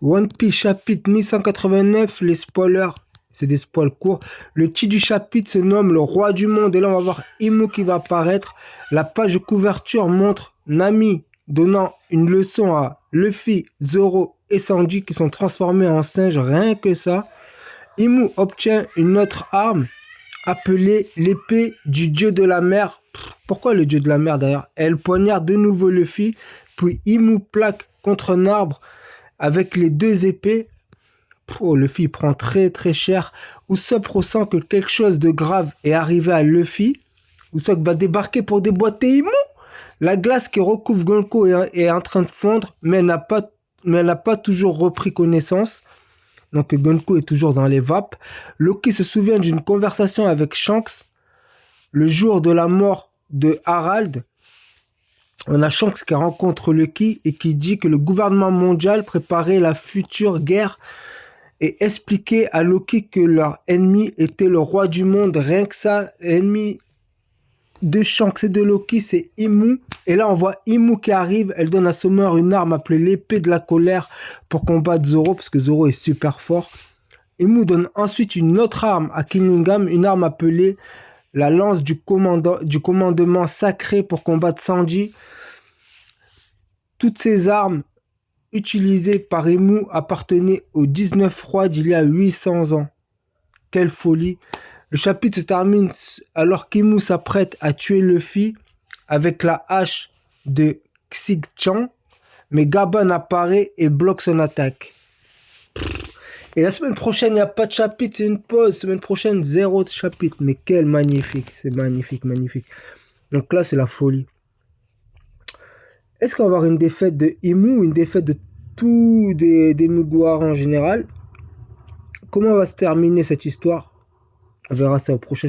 One Piece chapitre 1189, les spoilers, c'est des spoils courts. Le titre du chapitre se nomme Le Roi du Monde. Et là, on va voir Imu qui va apparaître. La page de couverture montre Nami donnant une leçon à Luffy, Zoro et Sanji qui sont transformés en singes, rien que ça. Imu obtient une autre arme appelée l'épée du dieu de la mer. Pourquoi le dieu de la mer d'ailleurs? Elle poignarde de nouveau Luffy, puis Imu plaque contre un arbre avec les deux épées. Oh, Luffy prend très très cher. Usopp ressent que quelque chose de grave est arrivé à Luffy. Usopp va débarquer pour déboîter Imu. La glace qui recouvre Gonko est en train de fondre, mais elle n'a pas toujours repris connaissance. Donc Gonko est toujours dans les vapes. Loki se souvient d'une conversation avec Shanks le jour de la mort de Harald. On a Shanks qui rencontre Loki et qui dit que le gouvernement mondial préparait la future guerre et expliquait à Loki que leur ennemi était le roi du monde. Rien que ça, l'ennemi de Shanks et de Loki, c'est Imu. Et là, on voit Imu qui arrive. Elle donne à Summer une arme appelée l'épée de la colère pour combattre Zoro, parce que Zoro est super fort. Imu donne ensuite une autre arme à Killingham, une arme appelée la lance du commandement sacré pour combattre Sanji. Toutes ces armes utilisées par Imu appartenaient aux 19 rois d'il y a 800 ans. Quelle folie! Le chapitre se termine alors qu'Imu s'apprête à tuer Luffy avec la hache de Xig-chan, mais Gaban apparaît et bloque son attaque. Et la semaine prochaine, il n'y a pas de chapitre, c'est une pause. Semaine prochaine, 0 chapitre. Mais quel magnifique, c'est magnifique, magnifique. Donc là, c'est la folie. Est-ce qu'on va avoir une défaite de Imu ou une défaite de tous des Mugiwara en général? Comment va se terminer cette histoire? On verra ça au prochain chapitre.